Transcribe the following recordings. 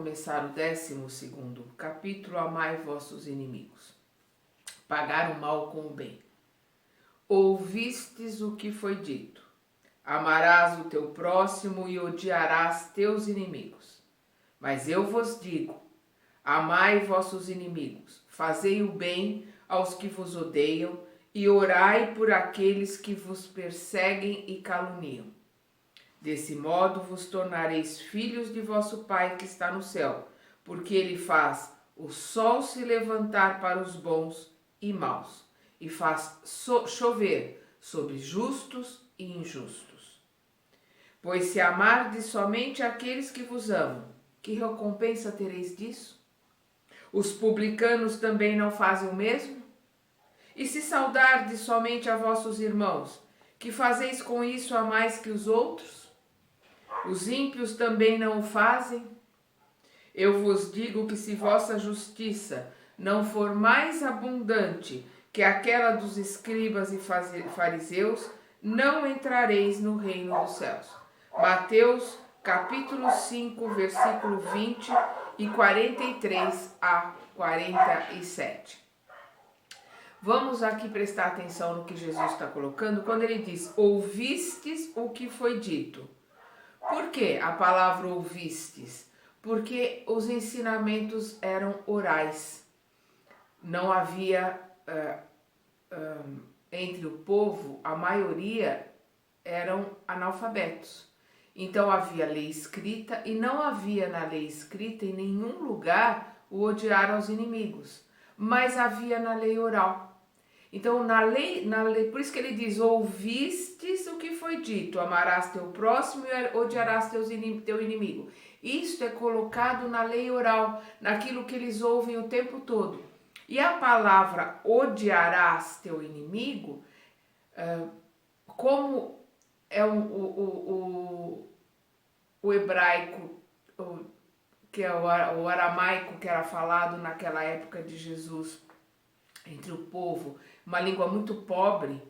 Começar o 12º capítulo, amai vossos inimigos. Pagar o mal com o bem. Ouvistes o que foi dito: amarás o teu próximo e odiarás teus inimigos. Mas eu vos digo: amai vossos inimigos, fazei o bem aos que vos odeiam e orai por aqueles que vos perseguem e caluniam. Desse modo vos tornareis filhos de vosso Pai que está no céu, porque ele faz o sol se levantar para os bons e maus, e faz chover sobre justos e injustos. Pois se amardes somente aqueles que vos amam, que recompensa tereis disso? Os publicanos também não fazem o mesmo? E se saudardes somente a vossos irmãos, que fazeis com isso a mais que os outros? Os ímpios também não o fazem? Eu vos digo que se vossa justiça não for mais abundante que aquela dos escribas e fariseus, não entrareis no reino dos céus. Mateus capítulo 5, versículo 20 e 43 a 47. Vamos aqui prestar atenção no que Jesus está colocando quando ele diz: ouvistes o que foi dito. Por que a palavra ouvistes? Porque os ensinamentos eram orais. Não havia, entre o povo, a maioria eram analfabetos. Então havia lei escrita e não havia na lei escrita em nenhum lugar o odiar aos inimigos, mas havia na lei oral. Então, na lei, por isso que ele diz: ouvistes o que foi dito, amarás teu próximo e odiarás teu inimigo. Isto é colocado na lei oral, naquilo que eles ouvem o tempo todo. E a palavra odiarás teu inimigo, como é o hebraico, que é o aramaico que era falado naquela época de Jesus entre o povo, uma língua muito pobre,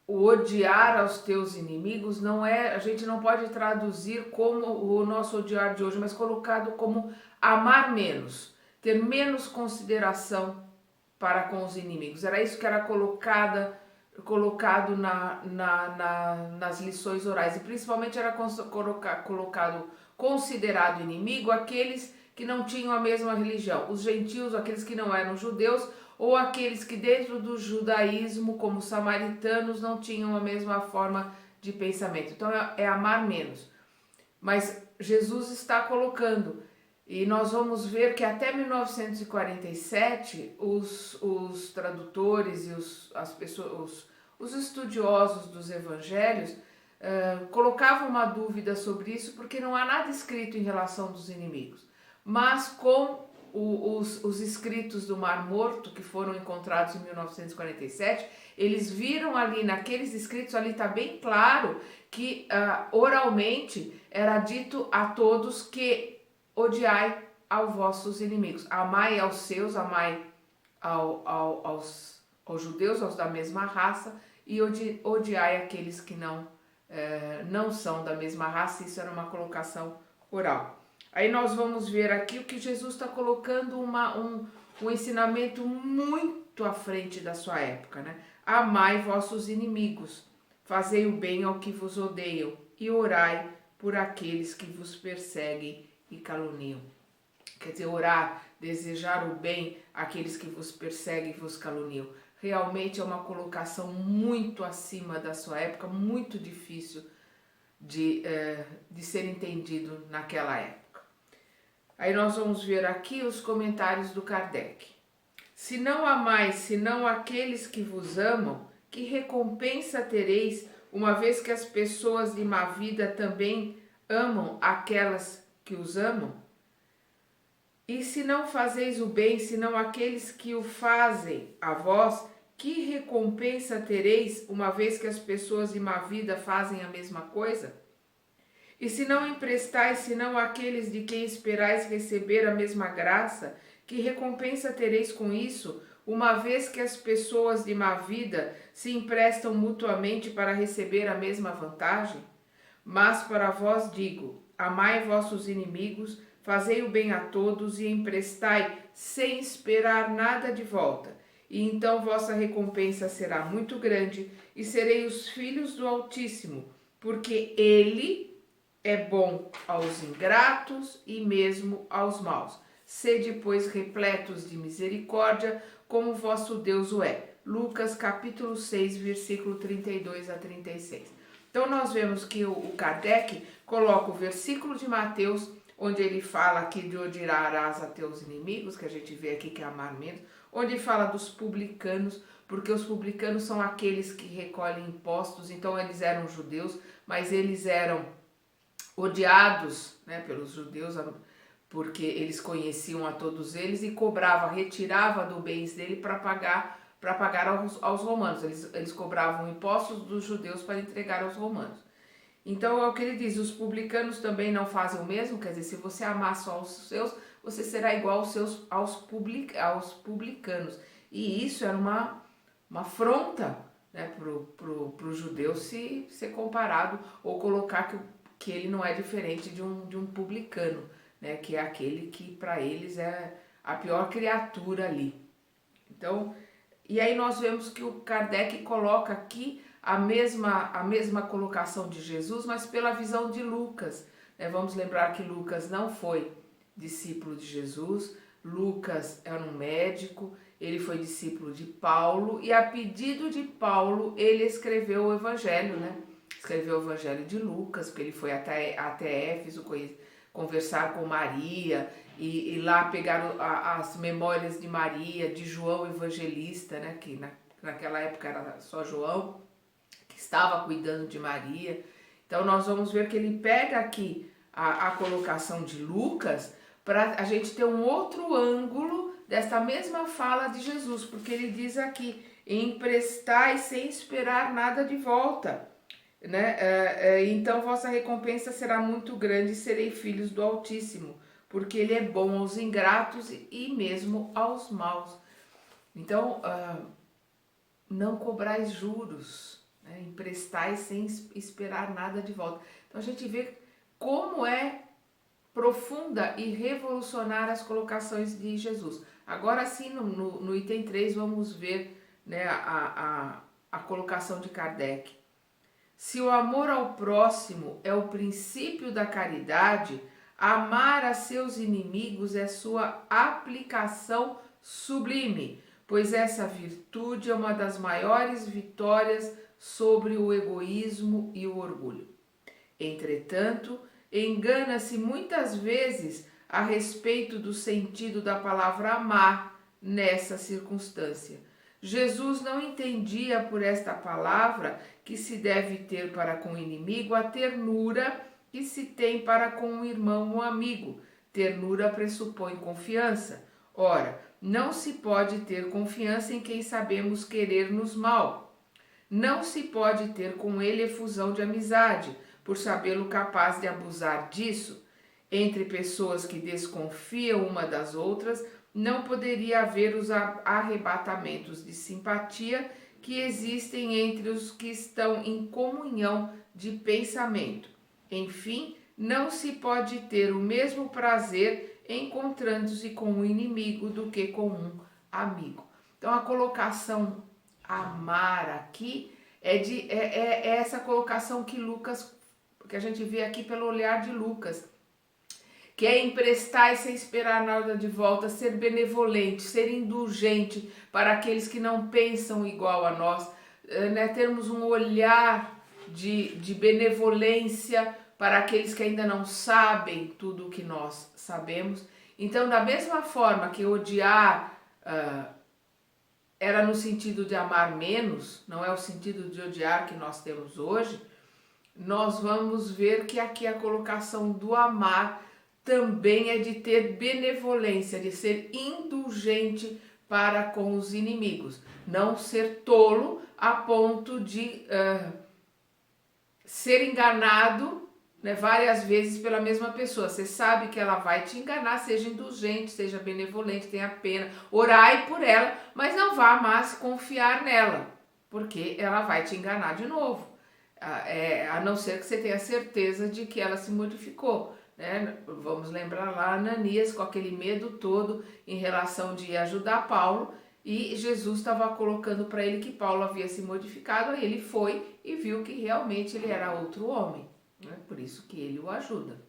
o odiar aos teus inimigos não é, a gente não pode traduzir como o nosso odiar de hoje, mas colocado como amar menos, ter menos consideração para com os inimigos. Era isso que era colocado nas lições orais, e principalmente era colocado, considerado inimigo aqueles que não tinham a mesma religião, os gentios, aqueles que não eram judeus, ou aqueles que dentro do judaísmo, como os samaritanos, não tinham a mesma forma de pensamento. Então é amar menos. Mas Jesus está colocando, e nós vamos ver que até 1947 os tradutores e os estudiosos dos evangelhos colocavam uma dúvida sobre isso, porque não há nada escrito em relação dos inimigos. Mas com os escritos do Mar Morto, que foram encontrados em 1947, eles viram ali, naqueles escritos, ali está bem claro que oralmente era dito a todos que odiai aos vossos inimigos, amai aos seus, amai aos judeus, aos da mesma raça, e odiai aqueles que não são da mesma raça. Isso era uma colocação oral. Aí nós vamos ver aqui o que Jesus está colocando, um ensinamento muito à frente da sua época, né? Amai vossos inimigos, fazei o bem ao que vos odeiam e orai por aqueles que vos perseguem e caluniam. Quer dizer, orar, desejar o bem àqueles que vos perseguem e vos caluniam. Realmente é uma colocação muito acima da sua época, muito difícil de ser entendido naquela época. Aí nós vamos ver aqui os comentários do Kardec. Se não amais, senão aqueles que vos amam, que recompensa tereis, uma vez que as pessoas de má vida também amam aquelas que os amam? E se não fazeis o bem, senão aqueles que o fazem a vós, que recompensa tereis, uma vez que as pessoas de má vida fazem a mesma coisa? E se não emprestais, senão aqueles de quem esperais receber a mesma graça, que recompensa tereis com isso, uma vez que as pessoas de má vida se emprestam mutuamente para receber a mesma vantagem? Mas para vós digo, amai vossos inimigos, fazei o bem a todos e emprestai sem esperar nada de volta. E então vossa recompensa será muito grande e serei os filhos do Altíssimo, porque ele é bom aos ingratos e mesmo aos maus. Sede, pois, repletos de misericórdia, como vosso Deus o é. Lucas capítulo 6, versículo 32 a 36. Então nós vemos que o Kardec coloca o versículo de Mateus, onde ele fala aqui de odiarás a teus inimigos, que a gente vê aqui que é amar menos, onde fala dos publicanos, porque os publicanos são aqueles que recolhem impostos, então eles eram judeus, mas eles eram odiados, né, pelos judeus, porque eles conheciam a todos eles e cobrava, retirava do bens dele para pagar aos romanos. Eles cobravam impostos dos judeus para entregar aos romanos. Então é o que ele diz, os publicanos também não fazem o mesmo, quer dizer, se você amar só os seus, você será igual aos publicanos. E isso era uma afronta, né, pro judeu se ser comparado ou colocar que ele não é diferente de um publicano, né, que é aquele que para eles é a pior criatura ali. Então, e aí nós vemos que o Kardec coloca aqui a mesma colocação de Jesus, mas pela visão de Lucas. Vamos lembrar que Lucas não foi discípulo de Jesus, Lucas era um médico, ele foi discípulo de Paulo e a pedido de Paulo ele escreveu o Evangelho, né? Escreveu o Evangelho de Lucas, porque ele foi até Éfeso conversar com Maria e lá pegaram as memórias de Maria, de João Evangelista, né? Que naquela época era só João, que estava cuidando de Maria. Então nós vamos ver que ele pega aqui a colocação de Lucas para a gente ter um outro ângulo desta mesma fala de Jesus, porque ele diz aqui, emprestai sem esperar nada de volta, né? Então vossa recompensa será muito grande e serei filhos do Altíssimo, porque ele é bom aos ingratos e mesmo aos maus. Então, não cobrais juros, né? Emprestai sem esperar nada de volta. Então a gente vê como é profunda e revolucionária as colocações de Jesus. Agora sim, no item 3, vamos ver, né, a colocação de Kardec. Se o amor ao próximo é o princípio da caridade, amar a seus inimigos é sua aplicação sublime, pois essa virtude é uma das maiores vitórias sobre o egoísmo e o orgulho. Entretanto, engana-se muitas vezes a respeito do sentido da palavra amar nessa circunstância. Jesus não entendia por esta palavra que se deve ter para com o inimigo a ternura que se tem para com um irmão ou amigo. Ternura pressupõe confiança. Ora, não se pode ter confiança em quem sabemos querer-nos mal. Não se pode ter com ele efusão de amizade, por sabê-lo capaz de abusar disso. Entre pessoas que desconfiam uma das outras, não poderia haver os arrebatamentos de simpatia que existem entre os que estão em comunhão de pensamento. Enfim, não se pode ter o mesmo prazer encontrando-se com um inimigo do que com um amigo. Então a colocação amar aqui é essa colocação que a gente vê aqui pelo olhar de Lucas, que é emprestar e sem esperar nada de volta, ser benevolente, ser indulgente para aqueles que não pensam igual a nós, né? Termos um olhar de benevolência para aqueles que ainda não sabem tudo o que nós sabemos. Então, da mesma forma que odiar era no sentido de amar menos, não é o sentido de odiar que nós temos hoje, nós vamos ver que aqui a colocação do amar também é de ter benevolência, de ser indulgente para com os inimigos, não ser tolo a ponto de ser enganado, né, várias vezes pela mesma pessoa. Você sabe que ela vai te enganar, seja indulgente, seja benevolente, tenha pena, orai por ela, mas não vá mais confiar nela, porque ela vai te enganar de novo, a não ser que você tenha certeza de que ela se modificou. né? Vamos lembrar lá Ananias com aquele medo todo em relação de ajudar Paulo, e Jesus estava colocando para ele que Paulo havia se modificado, aí ele foi e viu que realmente ele era outro homem, né? Por isso que ele o ajuda.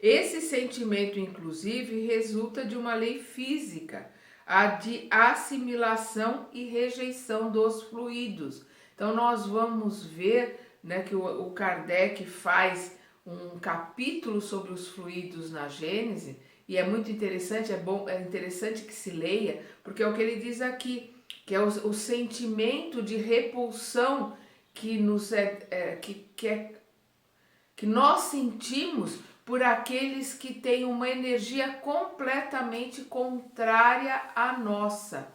Esse sentimento, inclusive, resulta de uma lei física, a de assimilação e rejeição dos fluidos. Então, nós vamos ver, né, que o Kardec faz um capítulo sobre os fluidos na Gênese, e é muito interessante, é interessante que se leia, porque é o que ele diz aqui, que é o sentimento de repulsão que que nós sentimos por aqueles que têm uma energia completamente contrária à nossa.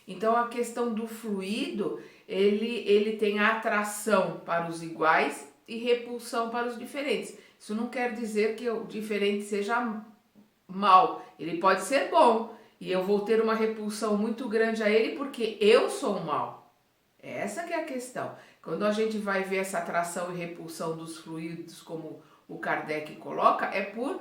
Então a questão do fluido, ele tem atração para os iguais e repulsão para os diferentes. Isso não quer dizer que o diferente seja mal, ele pode ser bom e eu vou ter uma repulsão muito grande a ele porque eu sou mal. Essa que é a questão. Quando a gente vai ver essa atração e repulsão dos fluidos, como o Kardec coloca, é por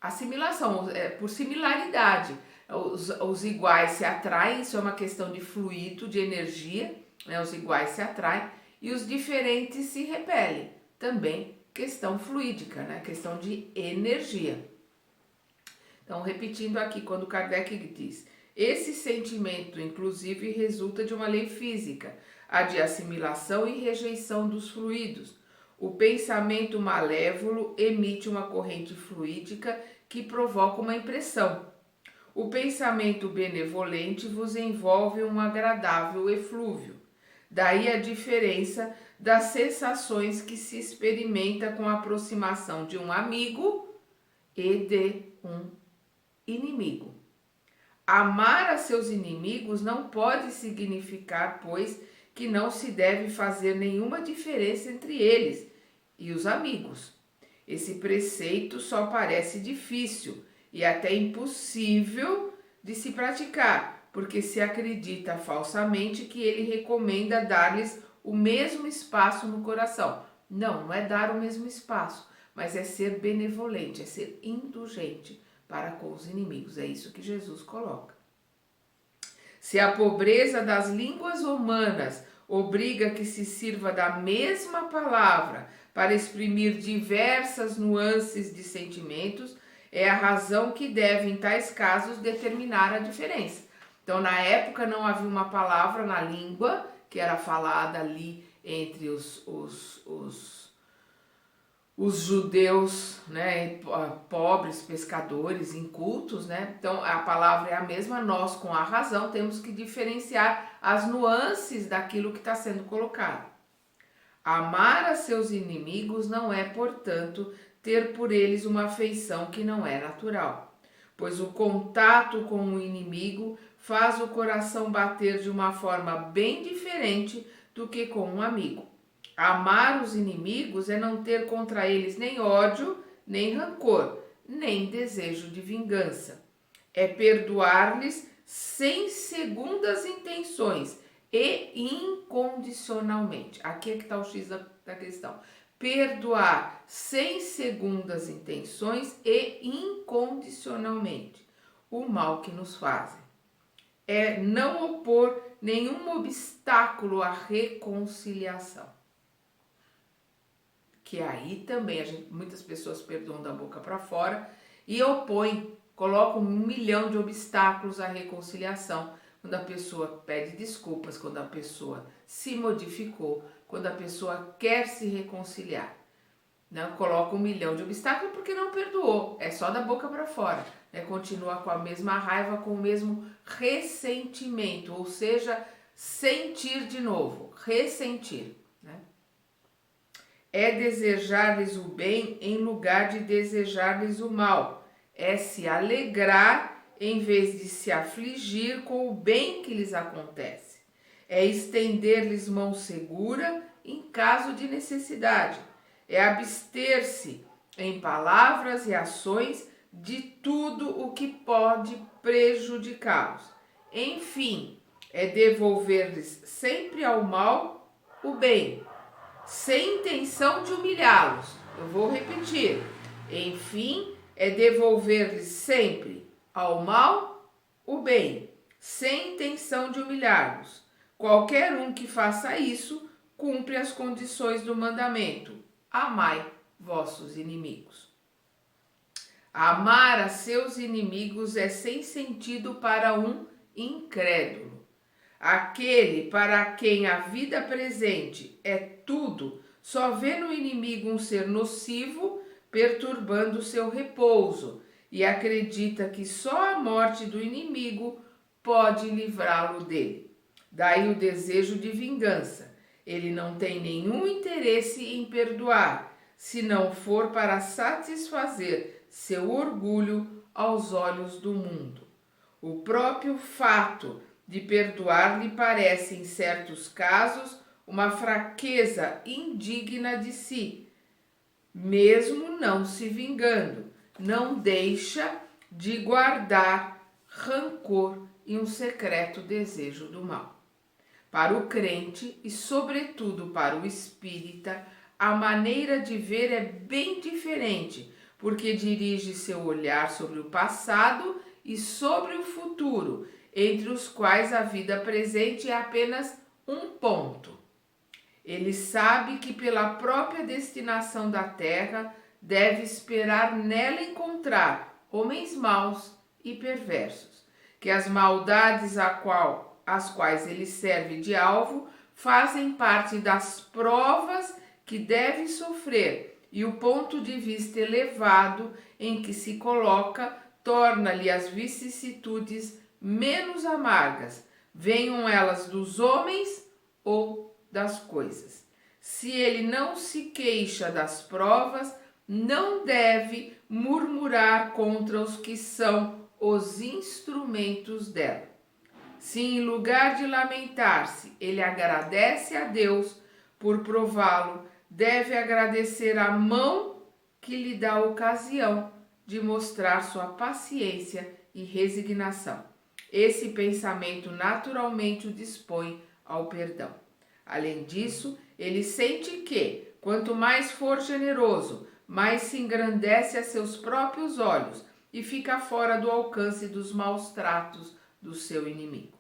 assimilação, por similaridade. Os iguais se atraem, isso é uma questão de fluido, de energia, né? Os iguais se atraem e os diferentes se repelem. Também questão fluídica, né? Questão de energia. Então, repetindo aqui, quando Kardec diz: esse sentimento, inclusive, resulta de uma lei física, a de assimilação e rejeição dos fluidos. O pensamento malévolo emite uma corrente fluídica que provoca uma impressão. O pensamento benevolente vos envolve um agradável eflúvio. Daí a diferença das sensações que se experimenta com a aproximação de um amigo e de um inimigo. Amar a seus inimigos não pode significar, pois, que não se deve fazer nenhuma diferença entre eles e os amigos. Esse preceito só parece difícil e até impossível de se praticar, porque se acredita falsamente que ele recomenda dar-lhes o mesmo espaço no coração. Não, não é dar o mesmo espaço, mas é ser benevolente, é ser indulgente para com os inimigos. É isso que Jesus coloca. Se a pobreza das línguas humanas obriga que se sirva da mesma palavra para exprimir diversas nuances de sentimentos, é a razão que deve, em tais casos, determinar a diferença. Então, na época, não havia uma palavra na língua que era falada ali entre os judeus, né, pobres, pescadores, incultos, né? Então a palavra é a mesma, nós com a razão temos que diferenciar as nuances daquilo que está sendo colocado. Amar a seus inimigos não é, portanto, ter por eles uma afeição que não é natural, pois o contato com o inimigo faz o coração bater de uma forma bem diferente do que com um amigo. Amar os inimigos é não ter contra eles nem ódio, nem rancor, nem desejo de vingança. É perdoar-lhes sem segundas intenções e incondicionalmente. Aqui é que está o X da questão. Perdoar sem segundas intenções e incondicionalmente o mal que nos fazem. É não opor nenhum obstáculo à reconciliação. Que aí também muitas pessoas perdoam da boca para fora e opõem, colocam 1 milhão de obstáculos à reconciliação, quando a pessoa pede desculpas, quando a pessoa se modificou, quando a pessoa quer se reconciliar. Né? Coloca 1 milhão de obstáculos porque não perdoou, é só da boca para fora. Né? Continua com a mesma raiva, com o mesmo ressentimento, ou seja, sentir de novo, ressentir. Né? É desejar-lhes o bem em lugar de desejar-lhes o mal. É se alegrar em vez de se afligir com o bem que lhes acontece. É estender-lhes mão segura em caso de necessidade. É abster-se em palavras e ações de tudo o que pode prejudicá-los. Enfim, é devolver-lhes sempre ao mal o bem, sem intenção de humilhá-los, Eu vou repetir. Enfim, é devolver-lhe sempre ao mal o bem, sem intenção de humilhá-los. Qualquer um que faça isso, cumpre as condições do mandamento: amai vossos inimigos. Amar a seus inimigos é sem sentido para um incrédulo. Aquele para quem a vida presente é tudo, só vê no inimigo um ser nocivo, perturbando seu repouso, e acredita que só a morte do inimigo pode livrá-lo dele. Daí o desejo de vingança. Ele não tem nenhum interesse em perdoar, se não for para satisfazer seu orgulho aos olhos do mundo. O próprio fato de perdoar lhe parece, em certos casos, uma fraqueza indigna de si. Mesmo não se vingando, não deixa de guardar rancor e um secreto desejo do mal. Para o crente e, sobretudo, para o espírita, a maneira de ver é bem diferente, porque dirige seu olhar sobre o passado e sobre o futuro, entre os quais a vida presente é apenas um ponto. Ele sabe que pela própria destinação da terra deve esperar nela encontrar homens maus e perversos, que as maldades às quais ele serve de alvo fazem parte das provas que deve sofrer, e o ponto de vista elevado em que se coloca torna-lhe as vicissitudes menos amargas, venham elas dos homens ou das coisas. Se ele não se queixa das provas, não deve murmurar contra os que são os instrumentos dela. Se em lugar de lamentar-se, ele agradece a Deus por prová-lo, deve agradecer a mão que lhe dá a ocasião de mostrar sua paciência e resignação. Esse pensamento naturalmente o dispõe ao perdão. Além disso, ele sente que, quanto mais for generoso, mais se engrandece a seus próprios olhos e fica fora do alcance dos maus tratos do seu inimigo.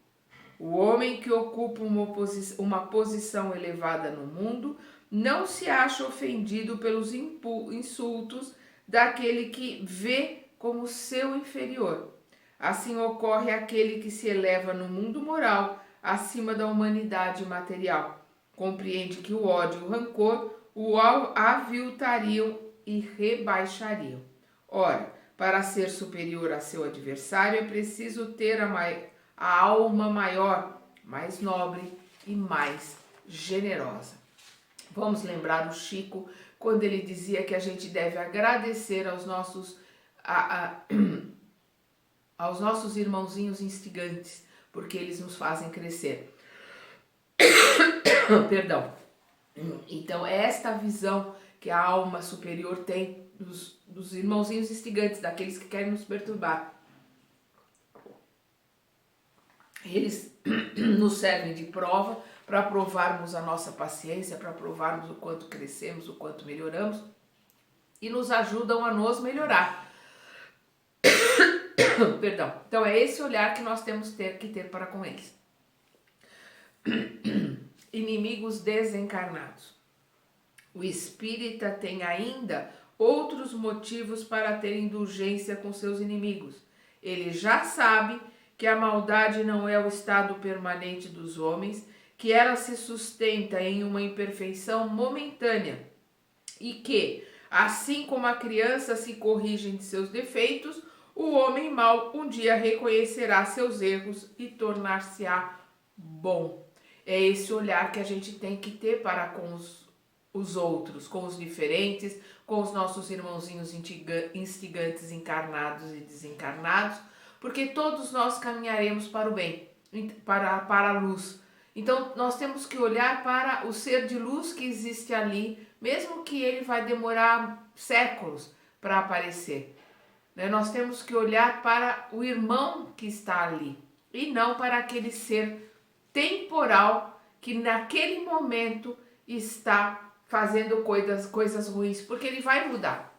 O homem que ocupa uma posição elevada no mundo não se acha ofendido pelos insultos daquele que vê como seu inferior. Assim ocorre aquele que se eleva no mundo moral acima da humanidade material. Compreende que o ódio e o rancor o aviltariam e rebaixariam. Ora, para ser superior a seu adversário é preciso ter a alma maior, mais nobre e mais generosa. Vamos lembrar o Chico quando ele dizia que a gente deve agradecer aos nossos irmãozinhos instigantes, porque eles nos fazem crescer. Perdão. Então, é esta visão que a alma superior tem dos irmãozinhos instigantes, daqueles que querem nos perturbar. Eles nos servem de prova para provarmos a nossa paciência, para provarmos o quanto crescemos, o quanto melhoramos, e nos ajudam a nos melhorar. Perdão. Então é esse olhar que nós temos que ter para com eles. Inimigos desencarnados. O espírita tem ainda outros motivos para ter indulgência com seus inimigos. Ele já sabe que a maldade não é o estado permanente dos homens, que ela se sustenta em uma imperfeição momentânea e que, assim como a criança se corrige de seus defeitos, o homem mau um dia reconhecerá seus erros e tornar-se-á bom. É esse olhar que a gente tem que ter para com os outros, com os diferentes, com os nossos irmãozinhos instigantes encarnados e desencarnados, porque todos nós caminharemos para o bem, para a luz. Então nós temos que olhar para o ser de luz que existe ali, mesmo que ele vai demorar séculos para aparecer. Nós temos que olhar para o irmão que está ali e não para aquele ser temporal que naquele momento está fazendo coisas ruins, porque ele vai mudar,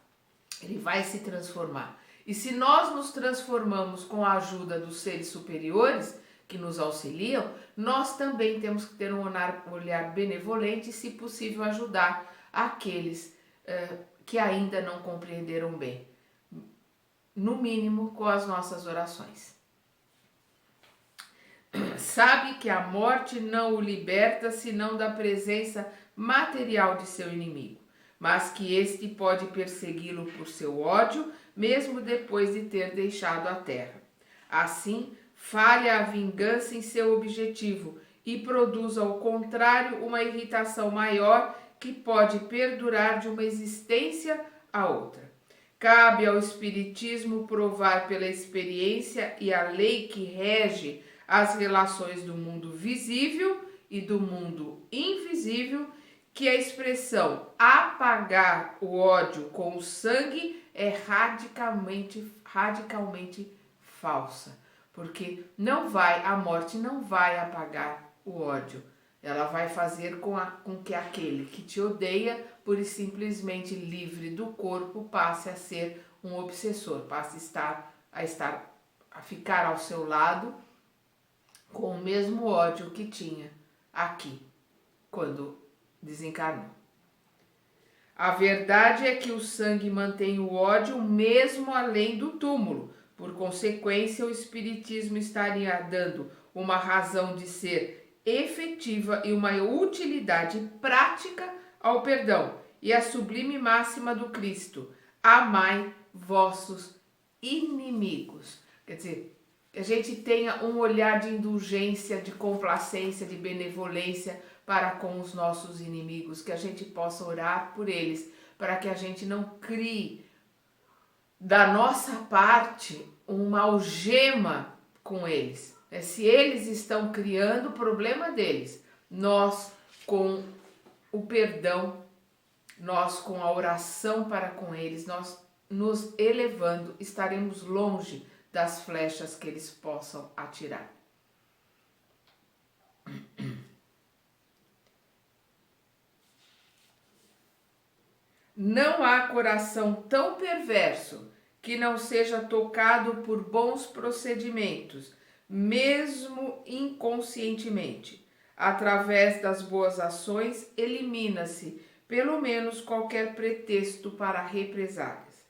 ele vai se transformar. E se nós nos transformamos com a ajuda dos seres superiores que nos auxiliam, nós também temos que ter um olhar benevolente e, se possível, ajudar aqueles que ainda não compreenderam bem, no mínimo com as nossas orações. Sabe que a morte não o liberta senão da presença material de seu inimigo, mas que este pode persegui-lo por seu ódio, mesmo depois de ter deixado a terra. Assim, falha a vingança em seu objetivo e produz, ao contrário, uma irritação maior que pode perdurar de uma existência a outra. Cabe ao Espiritismo provar pela experiência e a lei que rege as relações do mundo visível e do mundo invisível que a expressão apagar o ódio com o sangue é radicalmente falsa, porque a morte não vai apagar o ódio. Ela vai fazer com que aquele que te odeia, pura e simplesmente livre do corpo, passe a ser um obsessor, passe a ficar ao seu lado com o mesmo ódio que tinha aqui, quando desencarnou. A verdade é que o sangue mantém o ódio mesmo além do túmulo. Por consequência, o Espiritismo estaria dando uma razão de ser efetiva e uma utilidade prática ao perdão e a sublime máxima do Cristo: amai vossos inimigos. Quer dizer, que a gente tenha um olhar de indulgência, de complacência, de benevolência para com os nossos inimigos, que a gente possa orar por eles, para que a gente não crie da nossa parte uma algema com eles. Se eles estão criando, o problema deles. Nós, com o perdão, nós, com a oração para com eles, nós nos elevando, estaremos longe das flechas que eles possam atirar. Não há coração tão perverso que não seja tocado por bons procedimentos, mesmo inconscientemente. Através das boas ações, elimina-se, pelo menos, qualquer pretexto para represálias.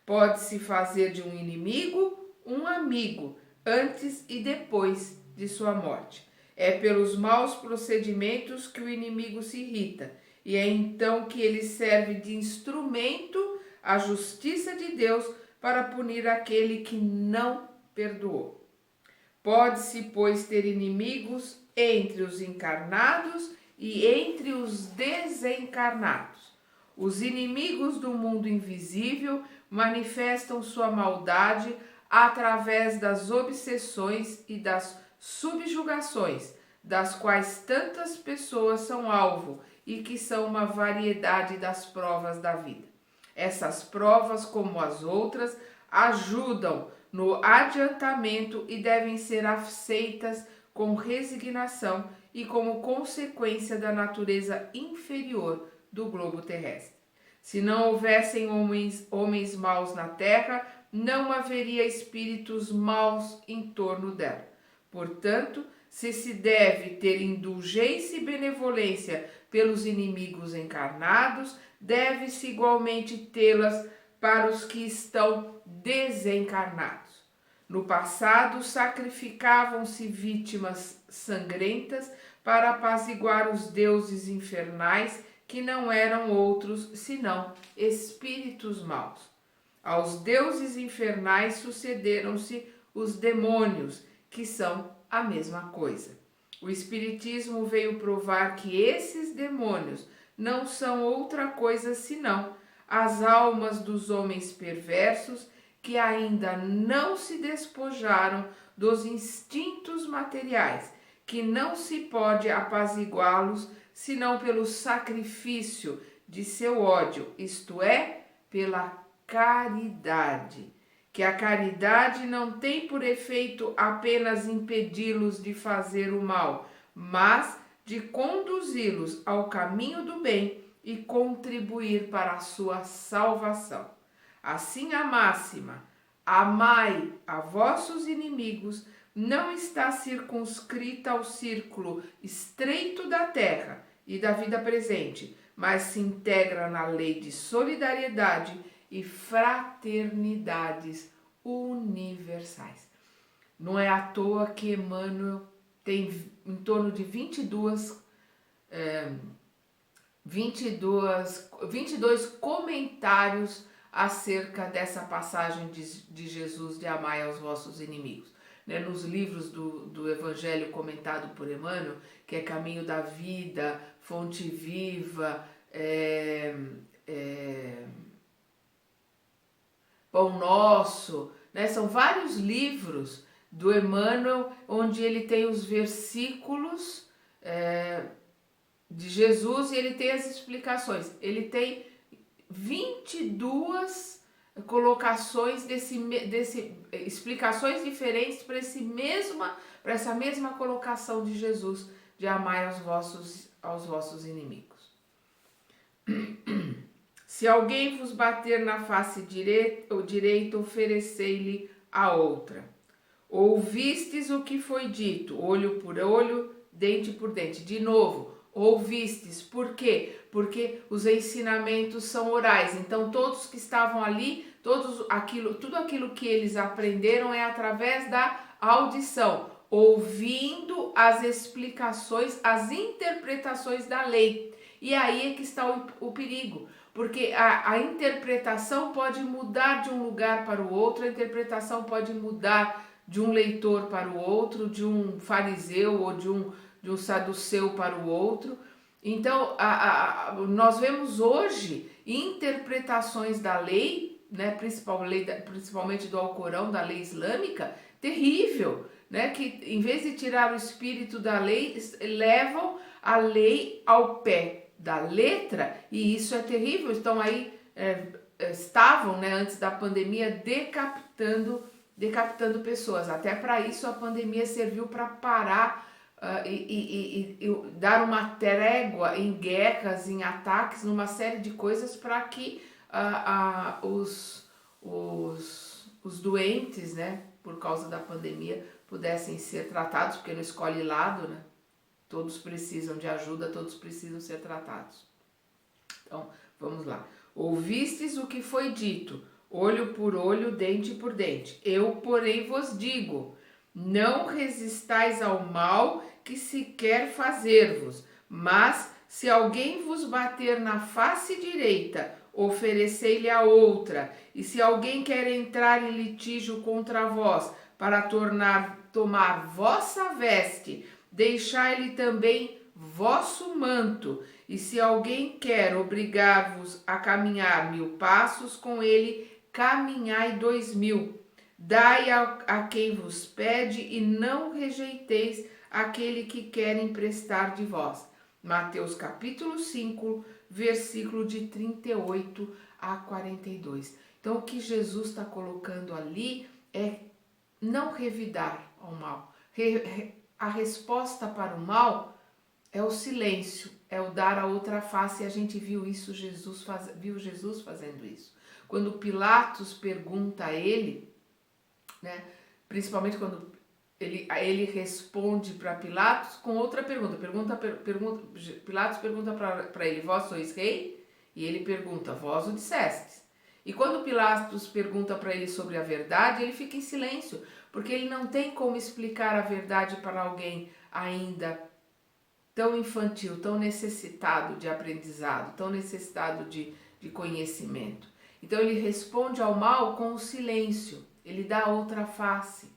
Pode-se fazer de um inimigo um amigo, antes e depois de sua morte. É pelos maus procedimentos que o inimigo se irrita, e é então que ele serve de instrumento à justiça de Deus para punir aquele que não perdoou. Pode-se, pois, ter inimigos entre os encarnados e entre os desencarnados. Os inimigos do mundo invisível manifestam sua maldade através das obsessões e das subjugações, das quais tantas pessoas são alvo e que são uma variedade das provas da vida. Essas provas, como as outras, ajudam no adiantamento e devem ser aceitas com resignação e como consequência da natureza inferior do globo terrestre. Se não houvessem homens maus na terra, não haveria espíritos maus em torno dela. Portanto, se deve ter indulgência e benevolência pelos inimigos encarnados, deve-se igualmente tê-las para os que estão desencarnados. No passado, sacrificavam-se vítimas sangrentas para apaziguar os deuses infernais, que não eram outros senão espíritos maus. Aos deuses infernais sucederam-se os demônios, que são a mesma coisa. O Espiritismo veio provar que esses demônios não são outra coisa senão as almas dos homens perversos que ainda não se despojaram dos instintos materiais, que não se pode apaziguá-los senão pelo sacrifício de seu ódio, isto é, pela caridade. Que a caridade não tem por efeito apenas impedi-los de fazer o mal, mas de conduzi-los ao caminho do bem e contribuir para a sua salvação. Assim, a máxima, amai a vossos inimigos, não está circunscrita ao círculo estreito da terra e da vida presente, mas se integra na lei de solidariedade e fraternidades universais. Não é à toa que Emmanuel tem em torno de 22 comentários acerca dessa passagem de Jesus de amai aos vossos inimigos. Nos livros do Evangelho comentado por Emmanuel, que é Caminho da Vida, Fonte Viva, Pão Nosso, são vários livros do Emmanuel onde ele tem os versículos de Jesus e ele tem as explicações. Ele tem 22 colocações explicações diferentes para essa mesma colocação de Jesus de amai aos vossos inimigos. Se alguém vos bater na face direita, oferecei-lhe a outra. Ouvistes o que foi dito, olho por olho, dente por dente. De novo, ouvistes. Por quê? Porque os ensinamentos são orais. Então, todos que estavam ali, tudo aquilo que eles aprenderam é através da audição, ouvindo as explicações, as interpretações da lei. E aí é que está o perigo, porque a interpretação pode mudar de um lugar para o outro, a interpretação pode mudar de um leitor para o outro, de um fariseu ou de um saduceu para o outro. Então, nós vemos hoje interpretações da lei, principalmente do Alcorão, da lei islâmica, terrível, que em vez de tirar o espírito da lei, levam a lei ao pé da letra, e isso é terrível. Então aí estavam, antes da pandemia, decapitando pessoas. Até para isso a pandemia serviu para parar e dar uma trégua em guerras, em ataques, numa série de coisas para que os doentes, por causa da pandemia, pudessem ser tratados, porque não escolhe lado, Todos precisam de ajuda, todos precisam ser tratados. Então, vamos lá. Ouvistes o que foi dito, olho por olho, dente por dente. Eu, porém, vos digo, não resistais ao mal que se quer fazer-vos, mas se alguém vos bater na face direita, oferecei-lhe a outra. E se alguém quer entrar em litígio contra vós, para tomar vossa veste, deixai-lhe também vosso manto. E se alguém quer obrigar-vos a caminhar 1000 passos, com ele caminhai 2000. Dai a quem vos pede e não rejeiteis aquele que quer emprestar de vós. Mateus capítulo 5, versículo de 38 a 42. Então, o que Jesus está colocando ali é não revidar ao mal. A resposta para o mal é o silêncio, é o dar a outra face, e a gente viu Jesus fazendo isso. Quando Pilatos pergunta a ele, principalmente quando ele responde para Pilatos com outra pergunta. Pilatos pergunta para ele, vós sois rei? E ele pergunta, vós o dissestes. E quando Pilatos pergunta para ele sobre a verdade, ele fica em silêncio, porque ele não tem como explicar a verdade para alguém ainda tão infantil, tão necessitado de aprendizado, tão necessitado de conhecimento. Então ele responde ao mal com o silêncio, ele dá outra face.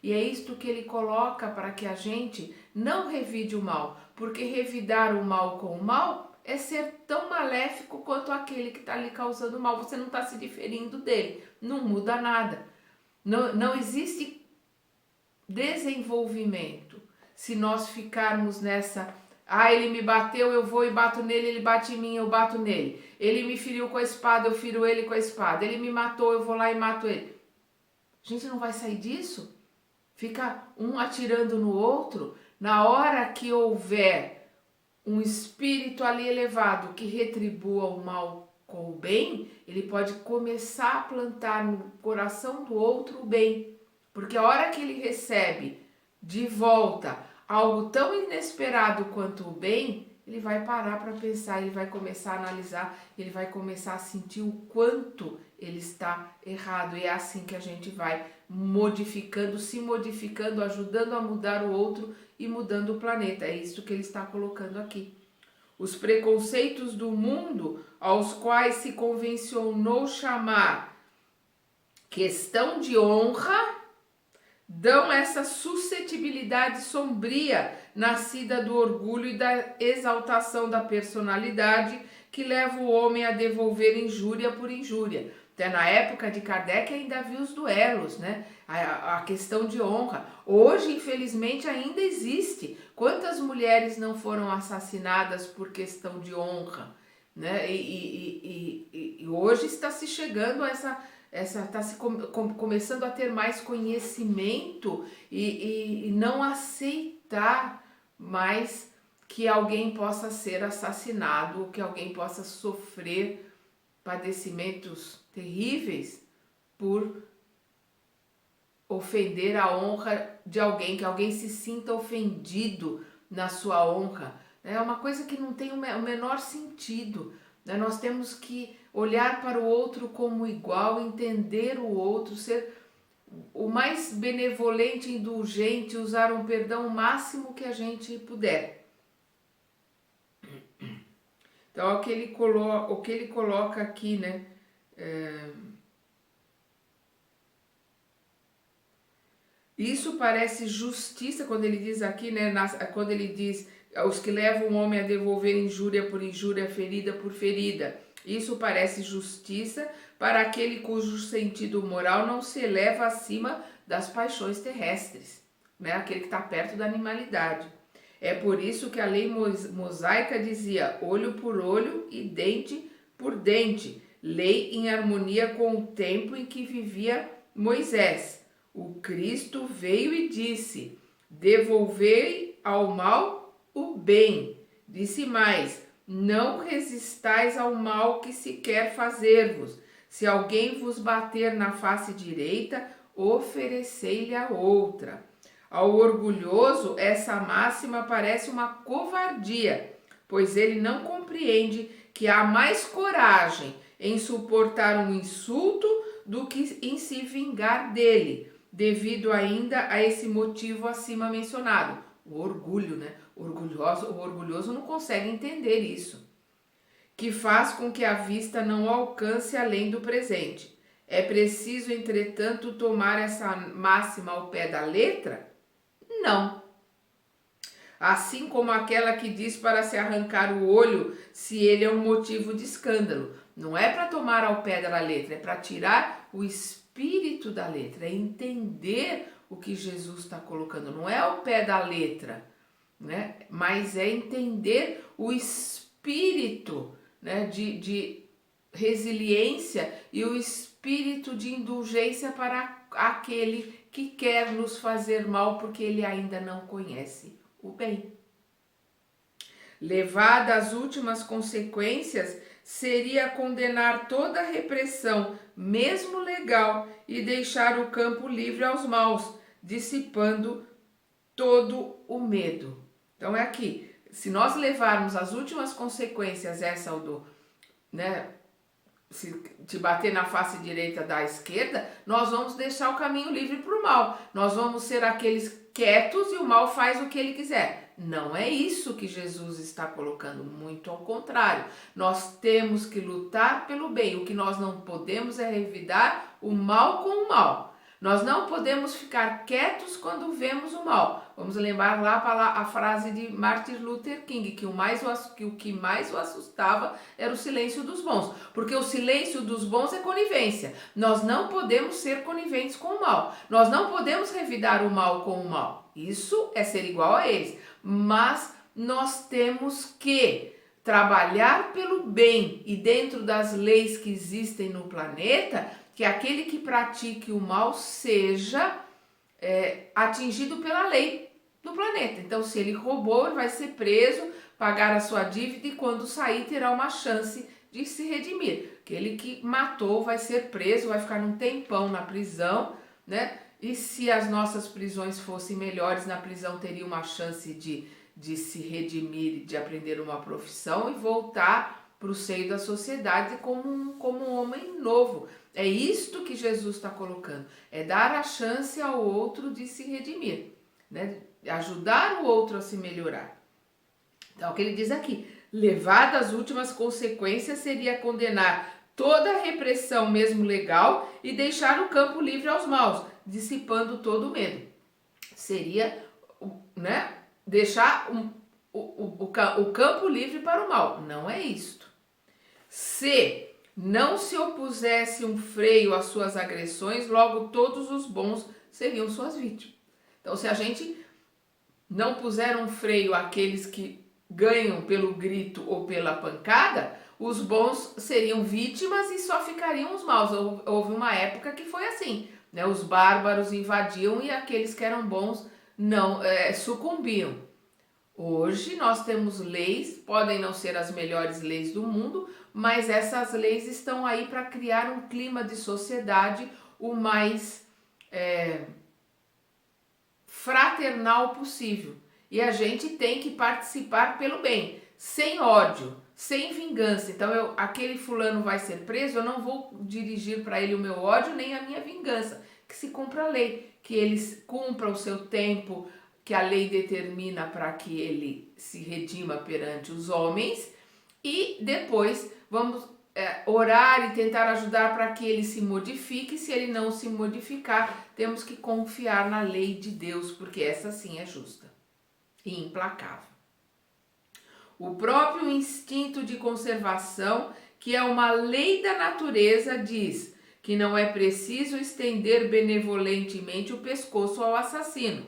E é isto que ele coloca para que a gente não revide o mal, porque revidar o mal com o mal é ser tão maléfico quanto aquele que está lhe causando mal. Você não está se diferindo dele, não muda nada. Não existe desenvolvimento se nós ficarmos nessa... ele me bateu, eu vou e bato nele, ele bate em mim, eu bato nele. Ele me feriu com a espada, eu firo ele com a espada. Ele me matou, eu vou lá e mato ele. A gente não vai sair disso? Fica um atirando no outro. Na hora que houver um espírito ali elevado que retribua o mal com o bem, ele pode começar a plantar no coração do outro o bem. Porque a hora que ele recebe de volta algo tão inesperado quanto o bem, ele vai parar para pensar, ele vai começar a analisar, ele vai começar a sentir o quanto ele está errado. E é assim que a gente vai modificando, se modificando, ajudando a mudar o outro e mudando o planeta. É isso que ele está colocando aqui. Os preconceitos do mundo, aos quais se convencionou chamar questão de honra, dão essa suscetibilidade sombria nascida do orgulho e da exaltação da personalidade que leva o homem a devolver injúria por injúria. Até na época de Kardec ainda havia os duelos, né? A questão de honra. Hoje, infelizmente, ainda existe. Quantas mulheres não foram assassinadas por questão de honra, né? E hoje está se chegando a está se começando a ter mais conhecimento e não aceitar mais que alguém possa ser assassinado, que alguém possa sofrer padecimentos terríveis por ofender a honra de alguém, que alguém se sinta ofendido na sua honra. É uma coisa que não tem o menor sentido. Nós temos que olhar para o outro como igual, entender o outro, ser o mais benevolente, indulgente, usar um perdão o máximo que a gente puder. Então, o que ele coloca aqui, né? Isso parece justiça, quando ele diz aqui, né? Quando ele diz os que levam o homem a devolver injúria por injúria, ferida por ferida. Isso parece justiça para aquele cujo sentido moral não se eleva acima das paixões terrestres, né? Aquele que está perto da animalidade. É por isso que a lei mosaica dizia olho por olho e dente por dente, lei em harmonia com o tempo em que vivia Moisés. O Cristo veio e disse: devolvei ao mal o bem. Disse mais: não resistais ao mal que se quer fazer-vos. Se alguém vos bater na face direita, oferecei-lhe a outra. Ao orgulhoso, essa máxima parece uma covardia, pois ele não compreende que há mais coragem em suportar um insulto do que em se vingar dele, devido ainda a esse motivo acima mencionado, o orgulho, né? O orgulhoso não consegue entender isso, que faz com que a vista não alcance além do presente. É preciso, entretanto, tomar essa máxima ao pé da letra? Não. Assim como aquela que diz para se arrancar o olho se ele é um motivo de escândalo. Não é para tomar ao pé da letra, é para tirar o espírito da letra, é entender o que Jesus está colocando. Não é ao pé da letra, né? Mas é entender o espírito, né? de resiliência e o espírito de indulgência para aquele que quer nos fazer mal porque ele ainda não conhece o bem. Levada às últimas consequências, seria condenar toda a repressão, mesmo legal, e deixar o campo livre aos maus, dissipando todo o medo. Então é aqui, se nós levarmos as últimas consequências, essa do, né, se te bater na face direita da esquerda, nós vamos deixar o caminho livre para o mal. Nós vamos ser aqueles quietos e o mal faz o que ele quiser. Não é isso que Jesus está colocando, muito ao contrário. Nós temos que lutar pelo bem. O que nós não podemos é revidar o mal com o mal. Nós não podemos ficar quietos quando vemos o mal. Vamos lembrar lá a frase de Martin Luther King, que o que mais o assustava era o silêncio dos bons. Porque o silêncio dos bons é conivência. Nós não podemos ser coniventes com o mal. Nós não podemos revidar o mal com o mal. Isso é ser igual a eles. Mas nós temos que trabalhar pelo bem e dentro das leis que existem no planeta, que aquele que pratique o mal seja atingido pela lei, do planeta. Então, se ele roubou, ele vai ser preso, pagar a sua dívida e quando sair terá uma chance de se redimir. Aquele que matou vai ser preso, vai ficar um tempão na prisão, né? E se as nossas prisões fossem melhores, na prisão teria uma chance de se redimir, de aprender uma profissão e voltar para o seio da sociedade como um homem novo. É isto que Jesus está colocando, é dar a chance ao outro de se redimir, né? Ajudar o outro a se melhorar. Então, o que ele diz aqui, levado às últimas consequências seria condenar toda a repressão, mesmo legal, e deixar o campo livre aos maus, dissipando todo o medo. Seria, né, deixar o campo livre para o mal. Não é isto. Se não se opusesse um freio às suas agressões, logo todos os bons seriam suas vítimas. Então, se a gente não puser um freio àqueles que ganham pelo grito ou pela pancada, os bons seriam vítimas e só ficariam os maus. Houve uma época que foi assim, né? Os bárbaros invadiam e aqueles que eram bons não sucumbiam. Hoje nós temos leis, podem não ser as melhores leis do mundo, mas essas leis estão aí para criar um clima de sociedade o mais fraternal possível. E a gente tem que participar pelo bem, sem ódio, sem vingança. Então, aquele fulano vai ser preso, eu não vou dirigir para ele o meu ódio nem a minha vingança. Que se cumpra a lei, que eles cumpram o seu tempo, que a lei determina para que ele se redima perante os homens. E depois vamos orar e tentar ajudar para que ele se modifique. Se ele não se modificar, temos que confiar na lei de Deus, porque essa sim é justa e implacável. O próprio instinto de conservação, que é uma lei da natureza, diz que não é preciso estender benevolentemente o pescoço ao assassino.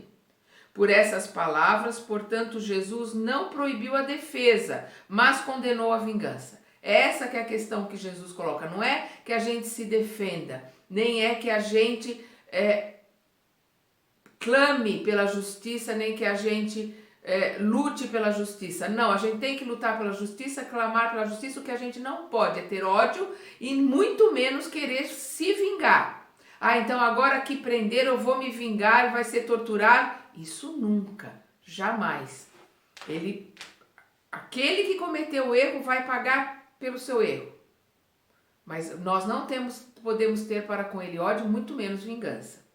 Por essas palavras, portanto, Jesus não proibiu a defesa, mas condenou a vingança. Essa que é a questão que Jesus coloca. Não é que a gente se defenda, nem é que a gente clame pela justiça, nem que a gente lute pela justiça. Não, a gente tem que lutar pela justiça, clamar pela justiça. O que a gente não pode é ter ódio e muito menos querer se vingar. Ah, então agora que prender eu vou me vingar, vai ser torturado. Isso nunca, jamais. Aquele que cometeu o erro vai pagar pelo seu erro. Mas nós não podemos ter para com ele ódio, muito menos vingança.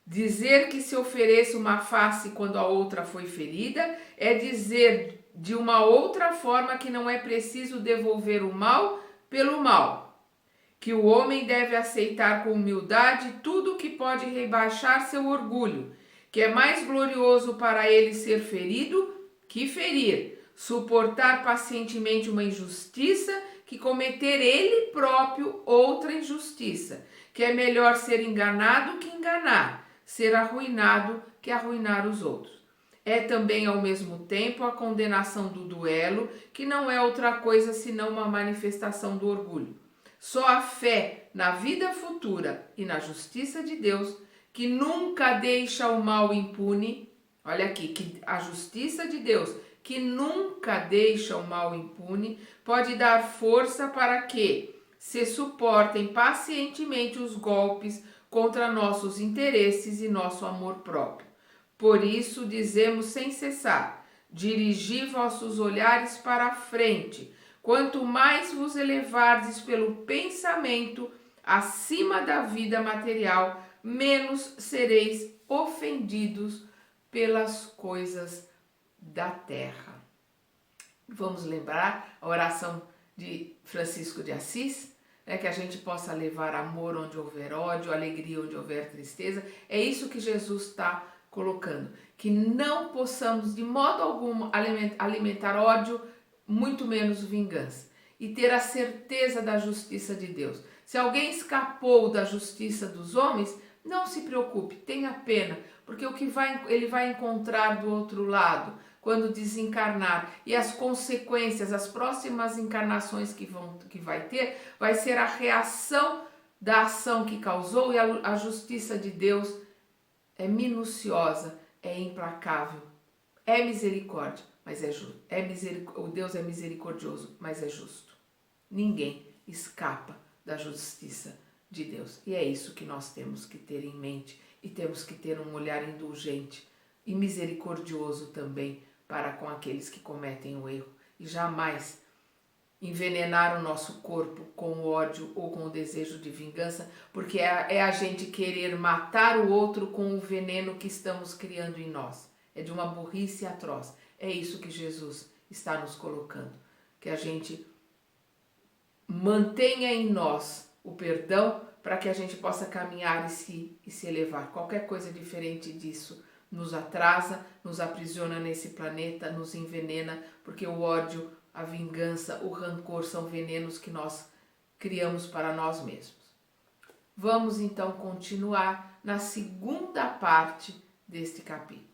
Dizer que se ofereça uma face quando a outra foi ferida é dizer de uma outra forma que não é preciso devolver o mal pelo mal. Que o homem deve aceitar com humildade tudo que pode rebaixar seu orgulho, que é mais glorioso para ele ser ferido que ferir, suportar pacientemente uma injustiça que cometer ele próprio outra injustiça, que é melhor ser enganado que enganar, ser arruinado que arruinar os outros. É também ao mesmo tempo a condenação do duelo, que não é outra coisa senão uma manifestação do orgulho. Só a fé na vida futura e na justiça de Deus, que nunca deixa o mal impune, olha aqui, que a justiça de Deus, que nunca deixa o mal impune, pode dar força para que se suportem pacientemente os golpes contra nossos interesses e nosso amor próprio. Por isso dizemos sem cessar: dirigi vossos olhares para a frente. Quanto mais vos elevardes pelo pensamento acima da vida material, menos sereis ofendidos pelas coisas da terra. Vamos lembrar a oração de Francisco de Assis, que a gente possa levar amor onde houver ódio, alegria onde houver tristeza. É isso que Jesus está colocando, que não possamos de modo algum alimentar ódio, muito menos vingança, e ter a certeza da justiça de Deus. Se alguém escapou da justiça dos homens, não se preocupe, tenha pena, porque o que ele vai encontrar do outro lado, quando desencarnar, e as consequências, as próximas encarnações que vai ter, vai ser a reação da ação que causou, e a justiça de Deus é minuciosa, é implacável, é misericórdia, mas é justo. O Deus é misericordioso, mas é justo. Ninguém escapa da justiça de Deus. E é isso que nós temos que ter em mente e temos que ter um olhar indulgente e misericordioso também para com aqueles que cometem o erro e jamais envenenar o nosso corpo com o ódio ou com o desejo de vingança, porque é a gente querer matar o outro com o veneno que estamos criando em nós. É de uma burrice atroz. É isso que Jesus está nos colocando. Que a gente mantenha em nós o perdão para que a gente possa caminhar e se elevar. Qualquer coisa diferente disso nos atrasa, nos aprisiona nesse planeta, nos envenena, porque o ódio, a vingança, o rancor são venenos que nós criamos para nós mesmos. Vamos então continuar na segunda parte deste capítulo.